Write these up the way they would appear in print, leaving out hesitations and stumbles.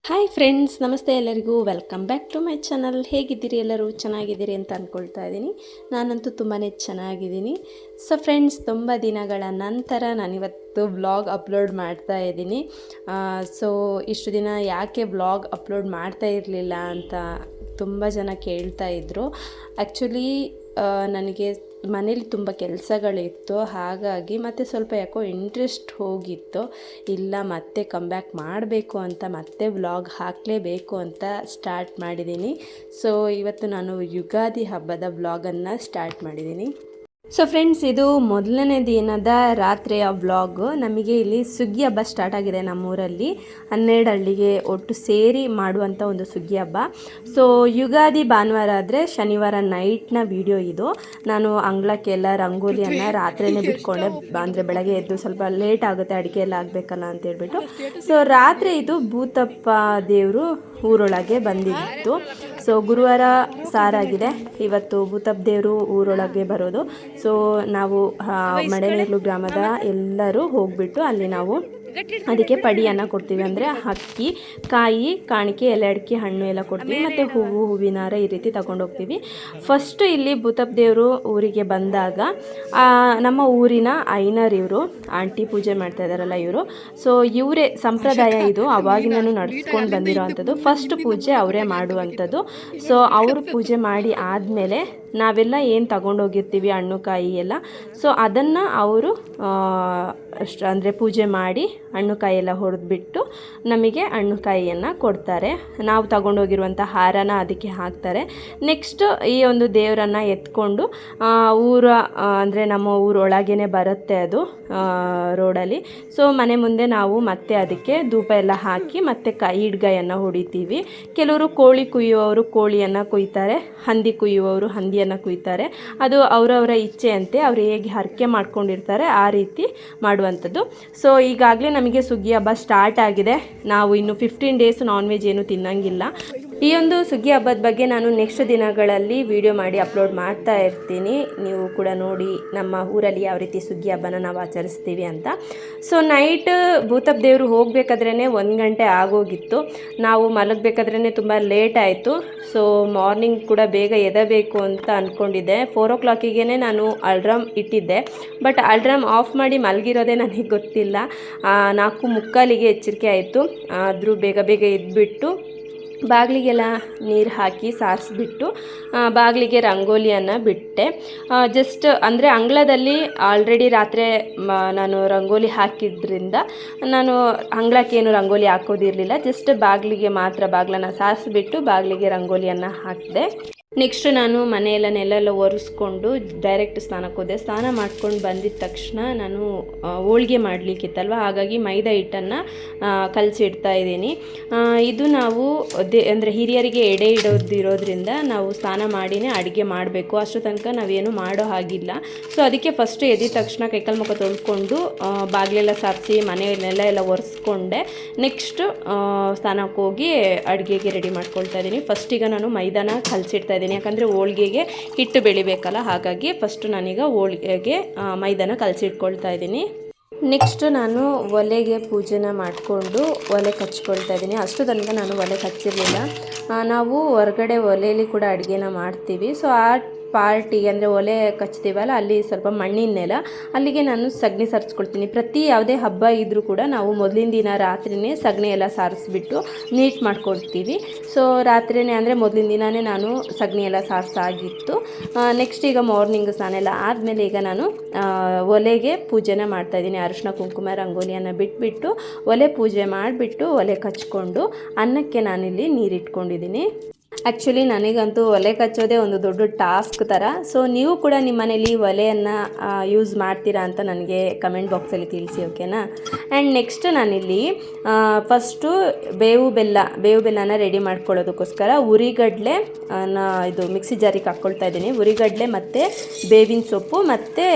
Hi friends, ನಮಸ್ತೆ ಎಲ್ಲರಿಗೂ. Welcome back to my channel. ಹೇಗಿದ್ದೀರಿ? ಎಲ್ಲರೂ ಚೆನ್ನಾಗಿದ್ದೀರಿ ಅಂತ ಅಂದ್ಕೊಳ್ತಾ ಇದ್ದೀನಿ. ನಾನಂತೂ ತುಂಬಾ ಚೆನ್ನಾಗಿದ್ದೀನಿ. ಸೊ ಫ್ರೆಂಡ್ಸ್, ತುಂಬ ದಿನಗಳ ನಂತರ ನಾನಿವತ್ತು ವ್ಲಾಗ್ ಅಪ್ಲೋಡ್ ಮಾಡ್ತಾ ಇದ್ದೀನಿ. ಸೊ ಇಷ್ಟು ದಿನ ಯಾಕೆ ವ್ಲಾಗ್ ಅಪ್ಲೋಡ್ ಮಾಡ್ತಾ ಇರಲಿಲ್ಲ ಅಂತ ತುಂಬ ಜನ ಕೇಳ್ತಾ ಇದ್ದರು. ಆ್ಯಕ್ಚುಲಿ ನನಗೆ ಮನೇಲಿ ತುಂಬ ಕೆಲಸಗಳಿತ್ತು, ಹಾಗಾಗಿ ಮತ್ತು ಸ್ವಲ್ಪ ಯಾಕೋ ಇಂಟ್ರೆಸ್ಟ್ ಹೋಗಿತ್ತು. ಇಲ್ಲ, ಮತ್ತೆ ಕಮ್ಬ್ಯಾಕ್ ಮಾಡಬೇಕು ಅಂತ ಮತ್ತೆ ವ್ಲಾಗ್ ಹಾಕಲೇಬೇಕು ಅಂತ ಸ್ಟಾರ್ಟ್ ಮಾಡಿದ್ದೀನಿ. ಸೊ ಇವತ್ತು ನಾನು ಯುಗಾದಿ ಹಬ್ಬದ ವ್ಲಾಗನ್ನು ಸ್ಟಾರ್ಟ್ ಮಾಡಿದ್ದೀನಿ. ಸೊ ಫ್ರೆಂಡ್ಸ್, ಇದು ಮೊದಲನೇ ದಿನದ ರಾತ್ರಿಯ ವ್ಲಾಗು. ನಮಗೆ ಇಲ್ಲಿ ಸುಗ್ಗಿ ಹಬ್ಬ ಸ್ಟಾರ್ಟ್ ಆಗಿದೆ ನಮ್ಮೂರಲ್ಲಿ. 12 ಹಳ್ಳಿಗೆ ಒಟ್ಟು ಸೇರಿ ಮಾಡುವಂಥ ಒಂದು ಸುಗ್ಗಿ ಹಬ್ಬ. ಸೊ ಯುಗಾದಿ ಭಾನುವಾರ ಆದರೆ ಶನಿವಾರ ನೈಟ್ನ ವಿಡಿಯೋ ಇದು. ನಾನು ಅಂಗಳಕ್ಕೆಲ್ಲ ರಂಗೋಲಿಯನ್ನು ರಾತ್ರಿಯೇ ಬಿಟ್ಕೊಂಡೆ, ಅಂದರೆ ಬೆಳಗ್ಗೆ ಎದ್ದು ಸ್ವಲ್ಪ ಲೇಟ್ ಆಗುತ್ತೆ ಅಡುಗೆ ಎಲ್ಲ ಆಗಬೇಕಲ್ಲ ಅಂತೇಳ್ಬಿಟ್ಟು. ಸೊ ರಾತ್ರಿ ಇದು ಭೂತಪ್ಪ ದೇವರು ಊರೊಳಗೆ ಬಂದಿತ್ತು. ಸೊ ಗುರುವಾರ ಸಾರಾಗಿದೆ, ಇವತ್ತು ಭೂತಪ್ಪ ದೇವರು ಊರೊಳಗೆ ಬರೋದು. ಸೊ ನಾವು ಮಡೆನೀರ್ಲು ಗ್ರಾಮದ ಎಲ್ಲರೂ ಹೋಗಿಬಿಟ್ಟು ಅಲ್ಲಿ ನಾವು ಅದಕ್ಕೆ ಪಡಿಯನ್ನು ಕೊಡ್ತೀವಿ. ಅಂದರೆ ಅಕ್ಕಿ, ಕಾಯಿ, ಕಾಣಿಕೆ, ಎಲೆ ಅಡಿಕೆ, ಹಣ್ಣು ಎಲ್ಲ ಕೊಡ್ತೀವಿ, ಮತ್ತು ಹೂವು, ಹೂವಿನಾರ ಈ ರೀತಿ ತಗೊಂಡೋಗ್ತೀವಿ. ಫಸ್ಟು ಇಲ್ಲಿ ಭೂತಪ್ಪ ದೇವರು ಊರಿಗೆ ಬಂದಾಗ ನಮ್ಮ ಊರಿನ ಐನರ್ ಇವರು, ಆಂಟಿ ಪೂಜೆ ಮಾಡ್ತಾ ಇದ್ದಾರಲ್ಲ ಇವರು. ಸೊ ಇವರೇ ಸಂಪ್ರದಾಯ ಇದು, ಅವಾಗಿನೂ ನಡೆಸ್ಕೊಂಡು ಬಂದಿರೋ ಅಂಥದ್ದು. ಫಸ್ಟ್ ಪೂಜೆ ಅವರೇ ಮಾಡುವಂಥದ್ದು. ಸೊ ಅವರು ಪೂಜೆ ಮಾಡಿ ಆದಮೇಲೆ ನಾವೆಲ್ಲ ಏನು ತಗೊಂಡೋಗಿರ್ತೀವಿ ಹಣ್ಣು ಕಾಯಿ ಎಲ್ಲ, ಸೊ ಅದನ್ನು ಅವರು ಅಂದರೆ ಪೂಜೆ ಮಾಡಿ ಹಣ್ಣು ಕಾಯಿ ಎಲ್ಲ ಹೊಡೆದ್ಬಿಟ್ಟು ನಮಗೆ ಹಣ್ಣು ಕಾಯಿಯನ್ನು ಕೊಡ್ತಾರೆ. ನಾವು ತಗೊಂಡೋಗಿರುವಂಥ ಹಾರನ ಅದಕ್ಕೆ ಹಾಕ್ತಾರೆ. ನೆಕ್ಸ್ಟ್ ಈ ಒಂದು ದೇವರನ್ನು ಎತ್ಕೊಂಡು ಅಂದರೆ ನಮ್ಮ ಊರೊಳಗೇ ಬರುತ್ತೆ ಅದು ರೋಡಲ್ಲಿ. ಸೊ ಮನೆ ಮುಂದೆ ನಾವು ಮತ್ತೆ ಅದಕ್ಕೆ ಧೂಪ ಎಲ್ಲ ಹಾಕಿ ಮತ್ತೆ ಈಡ್ಗಾಯನ್ನು ಹೊಡಿತೀವಿ. ಕೆಲವರು ಕೋಳಿ ಕುಯ್ಯುವವರು ಕೋಳಿಯನ್ನು ಕುಯ್ತಾರೆ, ಹಂದಿ ಕುಯ್ಯುವವರು ಹಂದಿಯನ್ನು ಕುಯ್ತಾರೆ. ಅದು ಅವರವರ ಇಚ್ಛೆಯಂತೆ ಅವರು ಹೇಗೆ ಹರಕೆ ಮಾಡ್ಕೊಂಡಿರ್ತಾರೆ ಆ ರೀತಿ ಮಾಡುವಂಥದ್ದು. ಸೊ ಈಗಾಗಲೇ ನಮಗೆ ಸುಗ್ಗಿ ಹಬ್ಬ ಸ್ಟಾರ್ಟ್ ಆಗಿದೆ. ನಾವು ಇನ್ನು 15 ಡೇಸ್ ನಾನ್ ವೆಜ್ ಏನು ತಿನ್ನಂಗಿಲ್ಲ. ಈ ಒಂದು ಸುಗ್ಗಿ ಹಬ್ಬದ ಬಗ್ಗೆ ನಾನು ನೆಕ್ಸ್ಟ್ ದಿನಗಳಲ್ಲಿ ವಿಡಿಯೋ ಮಾಡಿ ಅಪ್ಲೋಡ್ ಮಾಡ್ತಾ ಇರ್ತೀನಿ. ನೀವು ಕೂಡ ನೋಡಿ ನಮ್ಮ ಊರಲ್ಲಿ ಯಾವ ರೀತಿ ಸುಗ್ಗಿ ಹಬ್ಬನ ನಾವು ಆಚರಿಸ್ತೀವಿ ಅಂತ. ಸೊ ನೈಟ್ ಭೂತಪ್ಪ ದೇವರು ಹೋಗಬೇಕಾದ್ರೇ 1 ಗಂಟೆ ಆಗೋಗಿತ್ತು. ನಾವು ಮಲಗಬೇಕಾದ್ರೇ ತುಂಬ ಲೇಟ್ ಆಯಿತು. ಸೊ ಮಾರ್ನಿಂಗ್ ಕೂಡ ಬೇಗ ಎದಬೇಕು ಅಂತ ಅಂದ್ಕೊಂಡಿದ್ದೆ. 4 o'clockಗೆ ನಾನು ಅಲ್ರಾಮ್ ಇಟ್ಟಿದ್ದೆ, ಬಟ್ ಅಲ್ರಾಮ್ ಆಫ್ ಮಾಡಿ ಮಲಗಿರೋದೇ ನನಗೆ ಗೊತ್ತಿಲ್ಲ. 4:45ಗೆ ಎಚ್ಚರಿಕೆ ಆಯಿತು. ಆದರೂ ಬೇಗ ಬೇಗ ಎದ್ಬಿಟ್ಟು ಬಾಗಿಲಿಗೆಲ್ಲ ನೀರು ಹಾಕಿ ಸಾರಿಸ್ಬಿಟ್ಟು ಬಾಗಿಲಿಗೆ ರಂಗೋಲಿಯನ್ನು ಬಿಟ್ಟೆ. ಜಸ್ಟ್ ಅಂದರೆ ಅಂಗಳದಲ್ಲಿ ಆಲ್ರೆಡಿ ರಾತ್ರಿ ನಾನು ರಂಗೋಲಿ ಹಾಕಿದ್ರಿಂದ ನಾನು ಅಂಗಳಕ್ಕೇನು ರಂಗೋಲಿ ಹಾಕೋದಿರಲಿಲ್ಲ. ಜಸ್ಟ್ ಬಾಗಿಲಿಗೆ ಮಾತ್ರ ಬಾಗಿಲನ್ನು ಸಾರಿಸ್ಬಿಟ್ಟು ಬಾಗಿಲಿಗೆ ರಂಗೋಲಿಯನ್ನು ಹಾಕಿದೆ. ನೆಕ್ಸ್ಟ್ ನಾನು ಮನೆಯೆಲ್ಲ ನೆಲೆಲ್ಲ ಒರೆಸ್ಕೊಂಡು ಡೈರೆಕ್ಟ್ ಸ್ನಾನಕ್ಕೆ ಹೋದೆ. ಸ್ನಾನ ಮಾಡ್ಕೊಂಡು ಬಂದಿದ್ದ ತಕ್ಷಣ ನಾನು ಹೋಳಿಗೆ ಮಾಡಲಿಕ್ಕಿತ್ತಲ್ವ, ಹಾಗಾಗಿ ಮೈದಾ ಹಿಟ್ಟನ್ನು ಕಲಸಿಡ್ತಾ ಇದ್ದೀನಿ. ಇದು ನಾವು ಅಂದರೆ ಹಿರಿಯರಿಗೆ ಎಡೆ ಇಡೋದಿರೋದ್ರಿಂದ ನಾವು ಸ್ನಾನ ಮಾಡಿನೇ ಅಡುಗೆ ಮಾಡಬೇಕು. ಅಷ್ಟು ತನಕ ನಾವೇನು ಮಾಡೋ ಹಾಗಿಲ್ಲ. ಸೊ ಅದಕ್ಕೆ ಫಸ್ಟು ಎದ್ದ ತಕ್ಷಣ ಕೈಕಾಲು ಮುಖ ತೊಳ್ಕೊಂಡು ಬಾಗಿಲೆಲ್ಲ ಸಾರಿಸಿ ಮನೆಯಲ್ಲೆಲ್ಲ ಎಲ್ಲ ಒರೆಸ್ಕೊಂಡೆ. ನೆಕ್ಸ್ಟು ಸ್ನಾನಕ್ಕೆ ಹೋಗಿ ಅಡುಗೆಗೆ ರೆಡಿ ಮಾಡ್ಕೊಳ್ತಾ ಇದ್ದೀನಿ. ಫಸ್ಟೀಗ ನಾನು ಮೈದಾನ ಕಲಸಿಡ್ತಾ ಇದ್ದೀನಿ, ಯಾಕಂದರೆ ಹೋಳಿಗೆಗೆ ಹಿಟ್ಟು ಬೆಳಿಬೇಕಲ್ಲ, ಹಾಗಾಗಿ ಫಸ್ಟು ನಾನೀಗ ಹೋಳಿಗೆಗೆ ಮೈದಾನ ಕಲಸಿಟ್ಕೊಳ್ತಾ ಇದ್ದೀನಿ. ನೆಕ್ಸ್ಟ್ ನಾನು ಒಲೆಗೆ ಪೂಜೆನ ಮಾಡಿಕೊಂಡು ಒಲೆ ಕಚ್ಕೊಳ್ತಾ ಇದ್ದೀನಿ. ಅಷ್ಟು ತನಕ ನಾನು ಒಲೆ ಕಚ್ಚಿರಲಿಲ್ಲ. ನಾವು ಹೊರಗಡೆ ಒಲೆಯಲ್ಲಿ ಕೂಡ ಅಡುಗೆನ ಮಾಡ್ತೀವಿ. ಸೊ ಆ ಪಾರ್ಟಿಗೆ ಅಂದರೆ ಒಲೆ ಕಚ್ತೀವಲ್ಲ, ಅಲ್ಲಿ ಸ್ವಲ್ಪ ಮಣ್ಣಿನ ನೆಲ, ಅಲ್ಲಿಗೆ ನಾನು ಸಗಣಿ ಸಾರಿಸ್ಕೊಳ್ತೀನಿ. ಯಾವುದೇ ಹಬ್ಬ ಇದ್ದರೂ ಕೂಡ ನಾವು ಮೊದಲಿನ ದಿನ ರಾತ್ರಿಯೇ ಸಗಣಿ ಎಲ್ಲ ಸಾರಿಸ್ಬಿಟ್ಟು ನೀಟ್ ಮಾಡ್ಕೊಳ್ತೀವಿ. ಸೊ ರಾತ್ರಿಯೇ ಅಂದರೆ ಮೊದಲಿನ ದಿನವೇ ನಾನು ಸಗಣಿ ಎಲ್ಲ ಸಾರಿಸಾಗಿತ್ತು. ನೆಕ್ಸ್ಟ್ ಈಗ ಮಾರ್ನಿಂಗ್ ಸ್ನಾನ ಎಲ್ಲ ಆದಮೇಲೆ ಈಗ ನಾನು ಒಲೆಗೆ ಪೂಜೆನ ಮಾಡ್ತಾಯಿದ್ದೀನಿ. ಅರಿಶಿನ ಕುಂಕುಮ ರಂಗೋಲಿಯನ್ನು ಬಿಟ್ಬಿಟ್ಟು ಒಲೆ ಪೂಜೆ ಮಾಡಿಬಿಟ್ಟು ಒಲೆ ಕಚ್ಕೊಂಡು ಅನ್ನಕ್ಕೆ ನಾನಿಲ್ಲಿ ನೀರಿಟ್ಕೊಂಡಿದ್ದೀನಿ. ಆ್ಯಕ್ಚುಲಿ ನನಗಂತೂ ಒಲೆ ಕಚ್ಚೋದೇ ಒಂದು ದೊಡ್ಡ ಟಾಸ್ಕ್ ಥರ. ಸೊ ನೀವು ಕೂಡ ನಿಮ್ಮ ಮನೇಲಿ ಒಲೆಯನ್ನು ಯೂಸ್ ಮಾಡ್ತೀರಾ ಅಂತ ನನಗೆ ಕಮೆಂಟ್ ಬಾಕ್ಸಲ್ಲಿ ತಿಳಿಸಿ, ಓಕೆನಾ. ಆ್ಯಂಡ್ ನೆಕ್ಸ್ಟ್ ನಾನಿಲ್ಲಿ ಫಸ್ಟು ಬೇವು ಬೆಲ್ಲನ ರೆಡಿ ಮಾಡ್ಕೊಳ್ಳೋದಕ್ಕೋಸ್ಕರ ಉರಿಗಡಲೆ ಇದು ಮಿಕ್ಸಿ ಜಾರಿಗೆ ಹಾಕ್ಕೊಳ್ತಾ ಇದ್ದೀನಿ. ಉರಿಗಡಲೆ ಮತ್ತು ಬೇವಿನ ಸೊಪ್ಪು ಮತ್ತು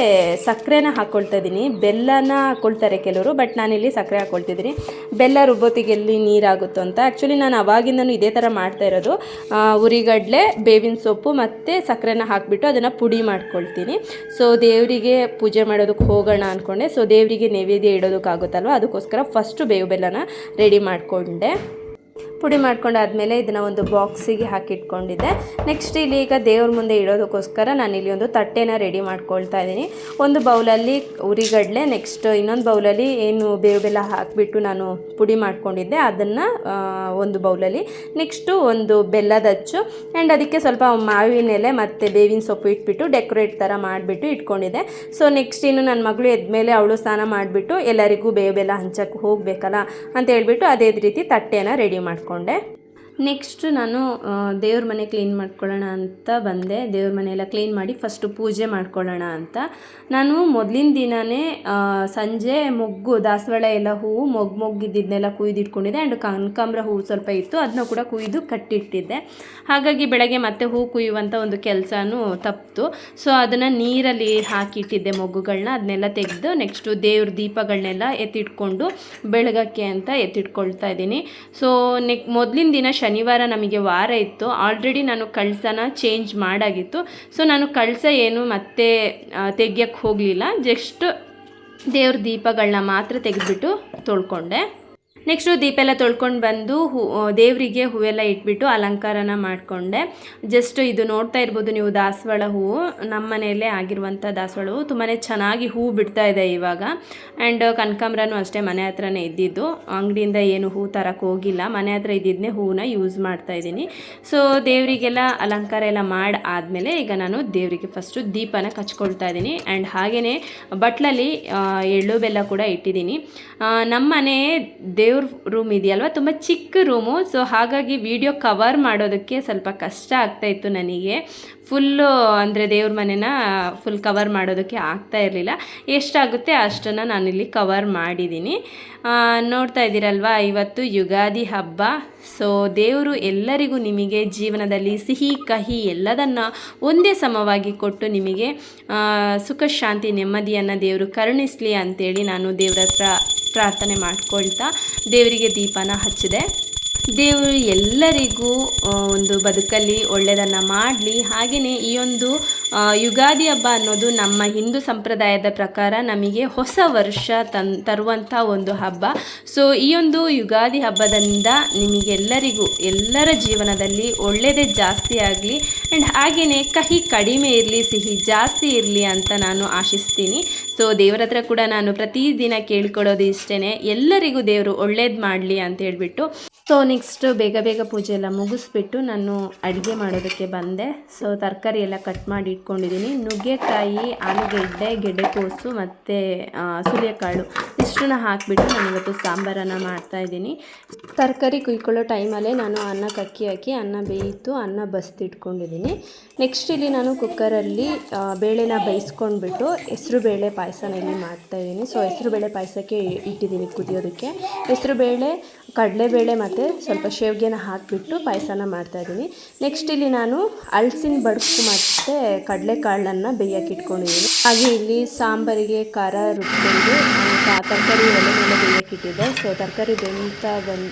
ಸಕ್ಕರೆನ ಹಾಕ್ಕೊಳ್ತಾ ಇದ್ದೀನಿ. ಬೆಲ್ಲನ ಹಾಕ್ಕೊಳ್ತಾರೆ ಕೆಲವರು, ಬಟ್ ನಾನಿಲ್ಲಿ ಸಕ್ಕರೆ ಹಾಕ್ಕೊಳ್ತಿದ್ದೀನಿ. ಬೆಲ್ಲ ರುಬ್ಬೋತಿಗೆ ಎಲ್ಲಿ ನೀರಾಗುತ್ತೋ ಅಂತ. ಆ್ಯಕ್ಚುಲಿ ನಾನು ಅವಾಗಿಂದನೂ ಇದೇ ಥರ ಮಾಡ್ತಾ ಇರೋದು. ಉರಿಗಡಲೆ, ಬೇವಿನ ಸೊಪ್ಪು ಮತ್ತು ಸಕ್ಕರೆನ ಹಾಕಿಬಿಟ್ಟು ಅದನ್ನು ಪುಡಿ ಮಾಡ್ಕೊಳ್ತೀನಿ. ಸೊ ದೇವರಿಗೆ ಪೂಜೆ ಮಾಡೋದಕ್ಕೆ ಹೋಗೋಣ ಅಂದ್ಕೊಂಡೆ. ಸೊ ದೇವರಿಗೆ ನೈವೇದ್ಯ ಇಡೋದಕ್ಕಾಗುತ್ತಲ್ವ, ಅದಕ್ಕೋಸ್ಕರ ಫಸ್ಟು ಬೇವು ಬೆಲ್ಲನ ರೆಡಿ ಮಾಡಿಕೊಂಡೆ. ಪುಡಿ ಮಾಡ್ಕೊಂಡಾದ್ಮೇಲೆ ಇದನ್ನು ಒಂದು ಬಾಕ್ಸಿಗೆ ಹಾಕಿಟ್ಕೊಂಡಿದ್ದೆ. ನೆಕ್ಸ್ಟ್ ಇಲ್ಲಿ ಈಗ ದೇವ್ರ ಮುಂದೆ ಇಡೋದಕ್ಕೋಸ್ಕರ ನಾನಿಲ್ಲಿ ಒಂದು ತಟ್ಟೆನ ರೆಡಿ ಮಾಡ್ಕೊಳ್ತಾ ಇದ್ದೀನಿ. ಒಂದು ಬೌಲಲ್ಲಿ ಉರಿಗಡಲೆ, ನೆಕ್ಸ್ಟ್ ಇನ್ನೊಂದು ಬೌಲಲ್ಲಿ ಏನು ಬೇವು ಬೆಲ್ಲ ಹಾಕಿಬಿಟ್ಟು ನಾನು ಪುಡಿ ಮಾಡ್ಕೊಂಡಿದ್ದೆ ಅದನ್ನು ಒಂದು ಬೌಲಲ್ಲಿ, ನೆಕ್ಸ್ಟು ಒಂದು ಬೆಲ್ಲದ ಅಚ್ಚು ಆ್ಯಂಡ್ ಅದಕ್ಕೆ ಸ್ವಲ್ಪ ಮಾವಿನ ಎಲೆ ಮತ್ತು ಬೇವಿನ ಸೊಪ್ಪು ಇಟ್ಬಿಟ್ಟು ಡೆಕೋರೇಟ್ ಥರ ಮಾಡಿಬಿಟ್ಟು ಇಟ್ಕೊಂಡಿದ್ದೆ. ಸೊ ನೆಕ್ಸ್ಟ್ ಇನ್ನು ನನ್ನ ಮಗಳು ಎದ್ಮೇಲೆ ಅವಳು ಸ್ನಾನ ಮಾಡಿಬಿಟ್ಟು ಎಲ್ಲರಿಗೂ ಬೇವು ಬೆಲ್ಲ ಹಂಚಕ್ಕೆ ಹೋಗಬೇಕಲ್ಲ ಅಂತ ಹೇಳ್ಬಿಟ್ಟು ಅದೇ ರೀತಿ ತಟ್ಟೆನ ರೆಡಿ ಮಾಡಿಕೊಂಡೆ. ನೆಕ್ಸ್ಟ್ ನಾನು ದೇವ್ರ ಮನೆ ಕ್ಲೀನ್ ಮಾಡ್ಕೊಳ್ಳೋಣ ಅಂತ ಬಂದೆ. ದೇವ್ರ ಮನೆಯೆಲ್ಲ ಕ್ಲೀನ್ ಮಾಡಿ ಫಸ್ಟು ಪೂಜೆ ಮಾಡ್ಕೊಳ್ಳೋಣ ಅಂತ ನಾನು ಮೊದಲಿನ ದಿನವೇ ಸಂಜೆ ಮೊಗ್ಗು ದಾಸವಾಳ ಎಲ್ಲ ಹೂವು ಮೊಗ್ಗಿದ್ದನ್ನೆಲ್ಲ ಕುಯ್ದಿಟ್ಕೊಂಡಿದ್ದೆ ಆ್ಯಂಡ್ ಕನಕಾಂಬರ ಹೂವು ಸ್ವಲ್ಪ ಇತ್ತು, ಅದನ್ನ ಕೂಡ ಕುಯ್ದು ಕಟ್ಟಿಟ್ಟಿದ್ದೆ. ಹಾಗಾಗಿ ಬೆಳಗ್ಗೆ ಮತ್ತೆ ಹೂವು ಕುಯ್ಯುವಂಥ ಒಂದು ಕೆಲಸನೂ ತಪ್ಪಿತು. ಸೊ ಅದನ್ನು ನೀರಲ್ಲಿ ಹಾಕಿಟ್ಟಿದ್ದೆ ಮೊಗ್ಗುಗಳನ್ನ, ಅದನ್ನೆಲ್ಲ ತೆಗೆದು ನೆಕ್ಸ್ಟು ದೇವ್ರ ದೀಪಗಳನ್ನೆಲ್ಲ ಎತ್ತಿಟ್ಕೊಂಡು ಬೆಳಗಕ್ಕೆ ಅಂತ ಎತ್ತಿಟ್ಕೊಳ್ತಾ ಇದ್ದೀನಿ. ಸೊ ಮೊದಲಿನ ದಿನ ಶನಿವಾರ ನಮಗೆ ವಾರ ಇತ್ತು. ಆಲ್ರೆಡಿ ನಾನು ಕಳಸನ ಚೇಂಜ್ ಮಾಡಾಗಿತ್ತು. ಸೊ ನಾನು ಕಳಸ ಏನು ಮತ್ತೆ ತೆಗಿಯಕ್ಕೆ ಹೋಗಲಿಲ್ಲ, ಜಸ್ಟ್ ದೇವ್ರ ದೀಪಗಳನ್ನ ಮಾತ್ರ ತೆಗೆದುಬಿಟ್ಟು ತೊಳ್ಕೊಂಡೆ. ನೆಕ್ಸ್ಟು ದೀಪ ಎಲ್ಲ ತೊಳ್ಕೊಂಡು ಬಂದು ದೇವರಿಗೆ ಹೂವೆಲ್ಲ ಇಟ್ಬಿಟ್ಟು ಅಲಂಕಾರನ ಮಾಡಿಕೊಂಡೆ. ಜಸ್ಟ್ ಇದು ನೋಡ್ತಾ ಇರ್ಬೋದು ನೀವು, ದಾಸವಾಳ ಹೂವು ನಮ್ಮ ಮನೆಯಲ್ಲೇ ಆಗಿರುವಂಥ ದಾಸವಾಳ ಹೂವು ತುಂಬಾ ಚೆನ್ನಾಗಿ ಹೂವು ಬಿಡ್ತಾ ಇದೆ ಇವಾಗ. ಆ್ಯಂಡ್ ಕನಕಾಂಬರನೂ ಅಷ್ಟೇ ಮನೆ ಹತ್ರನೇ ಇದ್ದಿದ್ದು, ಅಂಗಡಿಯಿಂದ ಏನು ಹೂವು ತರಕ್ಕೆ ಹೋಗಿಲ್ಲ, ಮನೆ ಹತ್ರ ಇದ್ದಿದ್ದನ್ನೇ ಹೂವನ್ನ ಯೂಸ್ ಮಾಡ್ತಾಯಿದ್ದೀನಿ. ಸೊ ದೇವರಿಗೆಲ್ಲ ಅಲಂಕಾರ ಎಲ್ಲ ಮಾಡಿ ಆದಮೇಲೆ ಈಗ ನಾನು ದೇವರಿಗೆ ಫಸ್ಟು ದೀಪನ ಕಚ್ಕೊಳ್ತಾ ಇದ್ದೀನಿ. ಆ್ಯಂಡ್ ಹಾಗೆಯೇ ಬಟ್ಲಲ್ಲಿ ಎಳ್ಳು ಬೆಲ್ಲ ಕೂಡ ಇಟ್ಟಿದ್ದೀನಿ. ನಮ್ಮ ಮನೆ ದೇವ್ರ ರೂಮ್ ಇದೆಯಲ್ವ, ತುಂಬ ಚಿಕ್ಕ ರೂಮು. ಸೊ ಹಾಗಾಗಿ ವಿಡಿಯೋ ಕವರ್ ಮಾಡೋದಕ್ಕೆ ಸ್ವಲ್ಪ ಕಷ್ಟ ಆಗ್ತಾಯಿತ್ತು ನನಗೆ. ಫುಲ್ಲು ಅಂದರೆ ದೇವ್ರ ಮನೆನ ಫುಲ್ ಕವರ್ ಮಾಡೋದಕ್ಕೆ ಆಗ್ತಾ ಇರಲಿಲ್ಲ. ಎಷ್ಟಾಗುತ್ತೆ ಅಷ್ಟನ್ನು ನಾನಿಲ್ಲಿ ಕವರ್ ಮಾಡಿದ್ದೀನಿ. ನೋಡ್ತಾ ಇದ್ದೀರಲ್ವ, ಇವತ್ತು ಯುಗಾದಿ ಹಬ್ಬ. ಸೊ ದೇವರು ಎಲ್ಲರಿಗೂ ನಿಮಗೆ ಜೀವನದಲ್ಲಿ ಸಿಹಿ ಕಹಿ ಎಲ್ಲದನ್ನು ಒಂದೇ ಸಮವಾಗಿ ಕೊಟ್ಟು ನಿಮಗೆ ಸುಖ ಶಾಂತಿ ನೆಮ್ಮದಿಯನ್ನು ದೇವರು ಕರುಣಿಸಲಿ ಅಂತೇಳಿ ನಾನು ದೇವ್ರ ಹತ್ರ ಪ್ರಾರ್ಥನೆ ಮಾಡ್ಕೊಳ್ತಾ ದೇವರಿಗೆ ದೀಪನ ಹಚ್ಚಿದೆ. ದೇವರು ಎಲ್ಲರಿಗೂ ಒಂದು ಬದುಕಲ್ಲಿ ಒಳ್ಳೆಯದನ್ನು ಮಾಡಲಿ. ಹಾಗೆಯೇ ಈ ಒಂದು ಯುಗಾದಿ ಹಬ್ಬ ಅನ್ನೋದು ನಮ್ಮ ಹಿಂದೂ ಸಂಪ್ರದಾಯದ ಪ್ರಕಾರ ನಮಗೆ ಹೊಸ ವರ್ಷ ತರುವಂಥ ಒಂದು ಹಬ್ಬ. ಸೊ ಈ ಒಂದು ಯುಗಾದಿ ಹಬ್ಬದಿಂದ ನಿಮಗೆಲ್ಲರಿಗೂ ಎಲ್ಲರ ಜೀವನದಲ್ಲಿ ಒಳ್ಳೆಯದೇ ಜಾಸ್ತಿ ಆಗಲಿ ಆ್ಯಂಡ್ ಹಾಗೆಯೇ ಕಹಿ ಕಡಿಮೆ ಇರಲಿ, ಸಿಹಿ ಜಾಸ್ತಿ ಇರಲಿ ಅಂತ ನಾನು ಆಶಿಸ್ತೀನಿ. ಸೊ ದೇವರ ಹತ್ರ ಕೂಡ ನಾನು ಪ್ರತಿದಿನ ಕೇಳ್ಕೊಳ್ಳೋದು ಇಷ್ಟೇ, ಎಲ್ಲರಿಗೂ ದೇವರು ಒಳ್ಳೇದು ಮಾಡಲಿ ಅಂತ ಹೇಳ್ಬಿಟ್ಟು. ಸೊ ನೆಕ್ಸ್ಟ್ ಬೇಗ ಪೂಜೆ ಎಲ್ಲ ಮುಗಿಸ್ಬಿಟ್ಟು ನಾನು ಅಡುಗೆ ಮಾಡೋದಕ್ಕೆ ಬಂದೆ. ಸೊ ತರಕಾರಿ ಎಲ್ಲ ಕಟ್ ಮಾಡಿ ಇಟ್ಕೊಂಡಿದ್ದೀನಿ. ನುಗ್ಗೆಕಾಯಿ, ಆಲೂಗೆಡ್ಡೆ, ಗೆಡ್ಡೆಕೋಸು ಮತ್ತು ಸೂರ್ಯಕಾಳು ಇಷ್ಟನ್ನ ಹಾಕಿಬಿಟ್ಟು ನಾನು ಇವತ್ತು ಸಾಂಬಾರನ್ನು ಮಾಡ್ತಾಯಿದ್ದೀನಿ. ತರಕಾರಿ ಕುಯ್ಕೊಳ್ಳೋ ಟೈಮಲ್ಲೇ ನಾನು ಅನ್ನಕ್ಕೆ ಅಕ್ಕಿ ಹಾಕಿ ಅನ್ನ ಬೇಯಿತು, ಅನ್ನ ಬಸ್ತಿಟ್ಕೊಂಡಿದ್ದೀನಿ. ನೆಕ್ಸ್ಟ್ ಇಲ್ಲಿ ನಾನು ಕುಕ್ಕರಲ್ಲಿ ಬೇಳೆನ ಬೇಯಿಸ್ಕೊಂಡ್ಬಿಟ್ಟು ಹೆಸರುಬೇಳೆ ಪಾಯಸನ ಇಲ್ಲಿ ಮಾಡ್ತಾಯಿದ್ದೀನಿ. ಸೊ ಹೆಸರುಬೇಳೆ ಪಾಯಸಕ್ಕೆ ಇಟ್ಟಿದ್ದೀನಿ ಕುದಿಯೋದಕ್ಕೆ. ಹೆಸರುಬೇಳೆ, ಕಡಲೆಬೇಳೆ ಮತ್ತು ಸ್ವಲ್ಪ ಶಾವಿಗೆನ ಹಾಕಿಬಿಟ್ಟು ಪಾಯಸನ ಮಾಡ್ತಾಯಿದ್ದೀನಿ. ನೆಕ್ಸ್ಟ್ ಇಲ್ಲಿ ನಾನು ಹಲಸಿನ ಬಡ್ಕು ಮತ್ತು ಕಡಲೆಕಾಳನ್ನು ಬೇಯಕ್ಕೆ ಇಟ್ಕೊಂಡಿದ್ದೀನಿ. ಹಾಗೆ ಇಲ್ಲಿ ಸಾಂಬಾರಿಗೆ ಖಾರ ರುಬ್ಕೊಂಡು ತರಕಾರಿ ಒಲೆ ಮೇಲೆ ಬೇಯಕ್ಕೆ ಇಟ್ಟಿದ್ದೆ. ಸೊ ತರಕಾರಿ ಬಂತ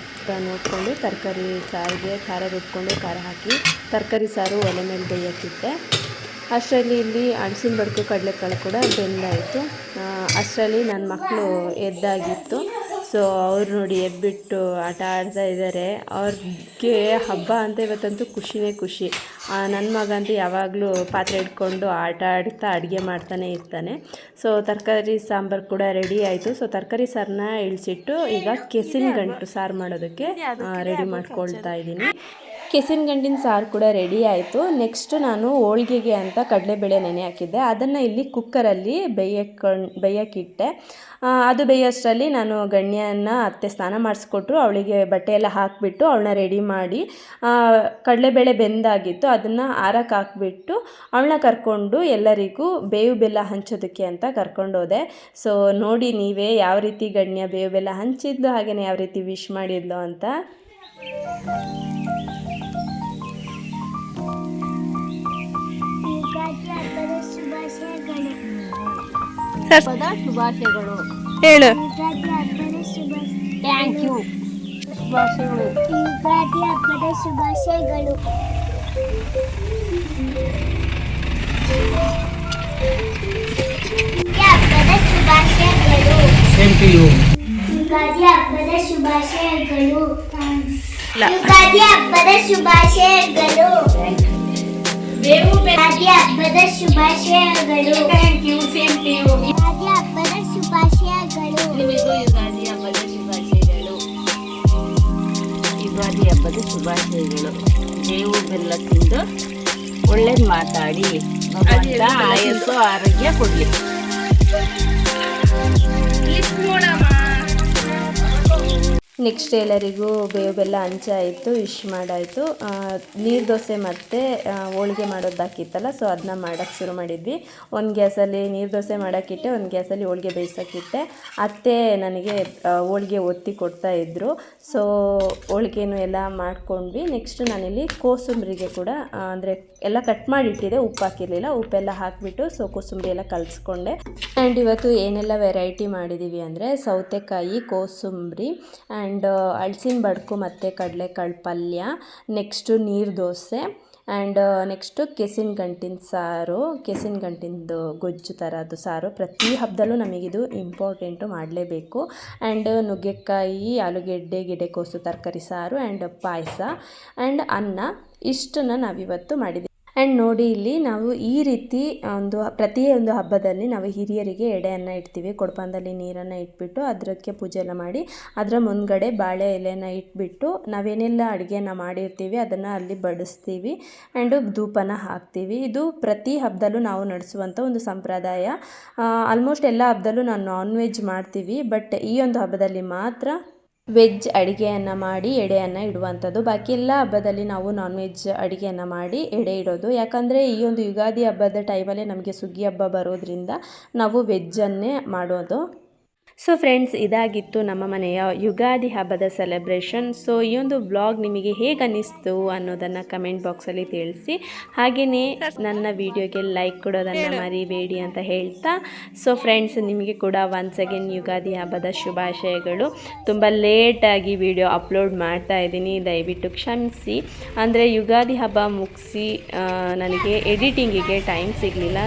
ನೋಡಿಕೊಂಡು ತರಕಾರಿ ಸಾರಿಗೆ ಖಾರ ರುಬ್ಕೊಂಡು ಖಾರ ಹಾಕಿ ತರಕಾರಿ ಸಾರು ಒಲೆ ಮೇಲೆ ಬೇಯಕ್ಕಿಟ್ಟೆ. ಅಷ್ಟರಲ್ಲಿ ಇಲ್ಲಿ ಹಲಸಿನ ಬಡ್ಕು ಕಡಲೆಕಾಳು ಕೂಡ ಬೆಂದಾಯಿತು. ಅಷ್ಟರಲ್ಲಿ ನನ್ನ ಮಕ್ಕಳು ಎದ್ದಾಗಿತ್ತು. ಸೊ ಅವ್ರು ನೋಡಿ ಎಬ್ಬಿಟ್ಟು ಆಟ ಆಡ್ತಾ ಇದ್ದಾರೆ. ಅವ್ರಿಗೆ ಹಬ್ಬ ಅಂತ ಇವತ್ತಂತೂ ಖುಷಿನೇ ಖುಷಿ. ನನ್ನ ಮಗ ಅಂತೂ ಯಾವಾಗಲೂ ಪಾತ್ರೆ ಇಟ್ಕೊಂಡು ಆಟ ಆಡ್ತಾ ಅಡುಗೆ ಮಾಡ್ತಾನೆ ಇರ್ತಾನೆ. ಸೊ ತರಕಾರಿ ಸಾಂಬಾರು ಕೂಡ ರೆಡಿ ಆಯಿತು. ಸೊ ತರಕಾರಿ ಸಾರನ್ನ ಇಳಿಸಿಟ್ಟು ಈಗ ಕೆಸಿನ ಗಂಟು ಸಾರು ಮಾಡೋದಕ್ಕೆ ರೆಡಿ ಮಾಡ್ಕೊಳ್ತಾ ಇದ್ದೀನಿ. ಕೆಸಿನ ಗಂಟಿನ ಸಾರು ಕೂಡ ರೆಡಿ ಆಯಿತು. ನೆಕ್ಸ್ಟ್ ನಾನು ಹೋಳಿಗೆಗೆ ಅಂತ ಕಡಲೆಬೇಳೆ ನೆನೆ ಹಾಕಿದ್ದೆ, ಅದನ್ನು ಇಲ್ಲಿ ಕುಕ್ಕರಲ್ಲಿ ಬೇಯಕ್ಕಿಟ್ಟೆ. ಅದು ಬೇಯೋಷ್ಟರಲ್ಲಿ ನಾನು ಗಣ್ಯನ ಅತ್ತೆ ಸ್ನಾನ ಮಾಡಿಸ್ಕೊಟ್ರು. ಅವಳಿಗೆ ಬಟ್ಟೆ ಎಲ್ಲ ಹಾಕಿಬಿಟ್ಟು ಅವಳನ್ನ ರೆಡಿ ಮಾಡಿ, ಕಡಲೆಬೇಳೆ ಬೆಂದಾಗಿತ್ತು ಅದನ್ನು ಆರಕ್ಕೆ ಹಾಕಿಬಿಟ್ಟು ಅವಳನ್ನ ಕರ್ಕೊಂಡು ಎಲ್ಲರಿಗೂ ಬೇವು ಬೆಲ್ಲ ಹಂಚೋದಕ್ಕೆ ಅಂತ ಕರ್ಕೊಂಡೋದೆ. ಸೊ ನೋಡಿ ನೀವೇ ಯಾವ ರೀತಿ ಗಣ್ಯ ಬೇವು ಬೆಲ್ಲ ಹಂಚಿದ್ಲು, ಹಾಗೆಯೇ ಯಾವ ರೀತಿ ವಿಶ್ ಮಾಡಿದ್ಲು ಅಂತ. ಶುಭಾಶಯಗಳು ಹೇಳು. Thank you. ಶುಭಾಶಯಗಳು. ಯುಗಾದಿ ಹಬ್ಬದ ಶುಭಾಶಯಗಳು. ಹಬ್ಬದ ಶುಭಾಶಯಗಳು. Same to you. ಯುಗಾದಿ ಹಬ್ಬದ ಶುಭಾಶಯಗಳು. ಯುಗಾದಿ ಹಬ್ಬದ ಶುಭಾಶಯಗಳು. ಯುಗಾದಿ ಹಬ್ಬದ ಶುಭಾಶಯಗಳು. ಯುಗಾದಿ ಹಬ್ಬದ ಶುಭಾಶಯಗಳು. ಯುಗಾದಿ ಹಬ್ಬದ ಶುಭಾಶಯಗಳು. ಬೇವು ಬೆಲ್ಲ ತಿಂದು ಒಳ್ಳೇದು ಮಾತಾಡಿ ಭಗವಂತ ಆಯಸ್ಸು ಆರೋಗ್ಯ ಕೊಡ್ಲಿ. ನೆಕ್ಸ್ಟ್ ಎಲ್ಲರಿಗೂ ಬೇವು ಬೆಲ್ಲ ಹಂಚಾಯಿತು, ವಿಶ್ ಮಾಡಾಯಿತು. ನೀರು ದೋಸೆ ಮತ್ತು ಹೋಳಿಗೆ ಮಾಡೋದು ಬಾಕಿತ್ತಲ್ಲ, ಸೊ ಅದನ್ನ ಮಾಡೋಕ್ಕೆ ಶುರು ಮಾಡಿದ್ವಿ. ಒಂದು ಗ್ಯಾಸಲ್ಲಿ ನೀರು ದೋಸೆ ಮಾಡೋಕ್ಕಿಟ್ಟೆ, ಒಂದು ಗ್ಯಾಸಲ್ಲಿ ಹೋಳಿಗೆ ಬೇಯಿಸೋಕ್ಕಿಟ್ಟೆ. ಅತ್ತೆ ನನಗೆ ಹೋಳಿಗೆ ಒತ್ತಿ ಕೊಡ್ತಾಯಿದ್ರು. ಸೊ ಹೋಳಿಗೆನೂ ಎಲ್ಲ ಮಾಡ್ಕೊಂಡ್ವಿ. ನೆಕ್ಸ್ಟ್ ನಾನಿಲ್ಲಿ ಕೋಸಂಬರಿಗೆ ಕೂಡ ಅಂದರೆ ಎಲ್ಲ ಕಟ್ ಮಾಡಿಟ್ಟಿದೆ, ಉಪ್ಪು ಹಾಕಿರಲಿಲ್ಲ, ಉಪ್ಪೆಲ್ಲ ಹಾಕಿಬಿಟ್ಟು ಸೊ ಕೋಸಂಬರಿ ಎಲ್ಲ ಕಲಿಸ್ಕೊಂಡೆ. ಆ್ಯಂಡ್ ಇವತ್ತು ಏನೆಲ್ಲ ವೆರೈಟಿ ಮಾಡಿದ್ದೀವಿ ಅಂದರೆ ಸೌತೆಕಾಯಿ, ಕೋಸಂಬರಿ ಆ್ಯಂಡ್ ಹಲಸಿನ ಬಡ್ಕು ಮತ್ತು ಕಡಲೆಕಾಳು ಪಲ್ಯ, ನೆಕ್ಸ್ಟು ನೀರು ದೋಸೆ ಆ್ಯಂಡ್ ನೆಕ್ಸ್ಟು ಕೆಸಿನ ಗಂಟಿನ ಸಾರು, ಕೆಸಿನ ಗಂಟಿಂದು ಗೊಜ್ಜು ಥರದ್ದು ಸಾರು. ಪ್ರತಿ ಹಬ್ಬದಲ್ಲೂ ನಮಗಿದು ಇಂಪಾರ್ಟೆಂಟು, ಮಾಡಲೇಬೇಕು. ಆ್ಯಂಡ್ ನುಗ್ಗೆಕಾಯಿ, ಆಲೂಗೆಡ್ಡೆ, ಗೆಡ್ಡೆಕೋಸು ತರಕಾರಿ ಸಾರು ಆ್ಯಂಡ್ ಪಾಯಸ ಆ್ಯಂಡ್ ಅನ್ನ. ಇಷ್ಟನ್ನು ನಾವಿವತ್ತು ಮಾಡಿದ್ದೀವಿ. ಆ್ಯಂಡ್ ನೋಡಿ ಇಲ್ಲಿ ನಾವು ಈ ರೀತಿ ಪ್ರತಿಯೊಂದು ಹಬ್ಬದಲ್ಲಿ ನಾವು ಹಿರಿಯರಿಗೆ ಎಡೆಯನ್ನು ಇಡ್ತೀವಿ. ಕೊಡಪಾನದಲ್ಲಿ ನೀರನ್ನು ಇಟ್ಬಿಟ್ಟು ಅದಕ್ಕೆ ಪೂಜೆ ಎಲ್ಲ ಮಾಡಿ ಅದರ ಮುಂದ್ಗಡೆ ಬಾಳೆ ಎಲೆನ ಇಟ್ಬಿಟ್ಟು ನಾವೇನೆಲ್ಲ ಅಡುಗೆನ ಮಾಡಿರ್ತೀವಿ ಅದನ್ನು ಅಲ್ಲಿ ಬಡಿಸ್ತೀವಿ ಆ್ಯಂಡ್ ಧೂಪನ ಹಾಕ್ತೀವಿ. ಇದು ಪ್ರತಿ ಹಬ್ಬದಲ್ಲೂ ನಾವು ನಡೆಸುವಂಥ ಒಂದು ಸಂಪ್ರದಾಯ. ಆಲ್ಮೋಸ್ಟ್ ಎಲ್ಲ ಹಬ್ಬದಲ್ಲೂ ನಾವು ನಾನ್ ವೆಜ್ ಮಾಡ್ತೀವಿ, ಬಟ್ ಈ ಒಂದು ಹಬ್ಬದಲ್ಲಿ ಮಾತ್ರ ವೆಜ್ ಅಡುಗೆಯನ್ನು ಮಾಡಿ ಎಡೆಯನ್ನು ಇಡುವಂಥದ್ದು. ಬಾಕಿ ಎಲ್ಲ ಹಬ್ಬದಲ್ಲಿ ನಾವು ನಾನ್ ವೆಜ್ ಅಡುಗೆಯನ್ನು ಮಾಡಿ ಎಡೆ ಇಡೋದು. ಯಾಕಂದರೆ ಈ ಒಂದು ಯುಗಾದಿ ಹಬ್ಬದ ಟೈಮಲ್ಲೇ ನಮಗೆ ಸುಗ್ಗಿ ಹಬ್ಬ ಬರೋದ್ರಿಂದ ನಾವು ವೆಜ್ಜನ್ನೇ ಮಾಡೋದು. ಸೊ ಫ್ರೆಂಡ್ಸ್, ಇದಾಗಿತ್ತು ನಮ್ಮ ಮನೆಯ ಯುಗಾದಿ ಹಬ್ಬದ ಸೆಲೆಬ್ರೇಷನ್. ಸೊ ಈ ಒಂದು ವ್ಲಾಗ್ ನಿಮಗೆ ಹೇಗೆ ಅನ್ನಿಸ್ತು ಅನ್ನೋದನ್ನು ಕಮೆಂಟ್ ಬಾಕ್ಸಲ್ಲಿ ತಿಳಿಸಿ. ಹಾಗೆಯೇ ನನ್ನ ವಿಡಿಯೋಗೆ ಲೈಕ್ ಕೊಡೋದನ್ನು ಮರಿಬೇಡಿ ಅಂತ ಹೇಳ್ತಾ, ಸೊ ಫ್ರೆಂಡ್ಸ್ ನಿಮಗೆ ಕೂಡ ಒನ್ಸ್ ಅಗೇನ್ ಯುಗಾದಿ ಹಬ್ಬದ ಶುಭಾಶಯಗಳು. ತುಂಬ ಲೇಟಾಗಿ ವಿಡಿಯೋ ಅಪ್ಲೋಡ್ ಮಾಡ್ತಾ ಇದ್ದೀನಿ, ದಯವಿಟ್ಟು ಕ್ಷಮಿಸಿ. ಅಂದರೆ ಯುಗಾದಿ ಹಬ್ಬ ಮುಗಿಸಿ ನನಗೆ ಎಡಿಟಿಂಗಿಗೆ ಟೈಮ್ ಸಿಗಲಿಲ್ಲ,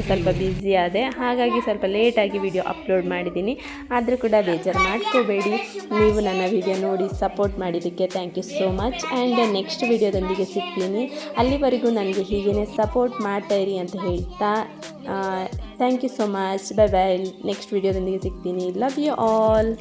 ಸ್ವಲ್ಪ ಬ್ಯುಸಿ ಆದೆ, ಹಾಗಾಗಿ ಸ್ವಲ್ಪ ಲೇಟಾಗಿ ವಿಡಿಯೋ ಅಪ್ಲೋಡ್ ಮಾಡಿದ್ದೀನಿ. ಆದರೂ ಕೂಡ ಬೇಜಾರು ಮಾಡ್ಕೋಬೇಡಿ. ನೀವು ನನ್ನ ವಿಡಿಯೋ ನೋಡಿ ಸಪೋರ್ಟ್ ಮಾಡಿದ್ದಕ್ಕೆ thank you so much. And next ವಿಡಿಯೋದೊಂದಿಗೆ ಸಿಗ್ತೀನಿ. ಅಲ್ಲಿವರೆಗೂ ನನಗೆ ಹೀಗೇ ಸಪೋರ್ಟ್ ಮಾಡ್ತಾಯಿರಿ ಅಂತ ಹೇಳ್ತಾ thank you so much. Bye bye. Next ವಿಡಿಯೋದೊಂದಿಗೆ ಸಿಗ್ತೀನಿ. Love you all.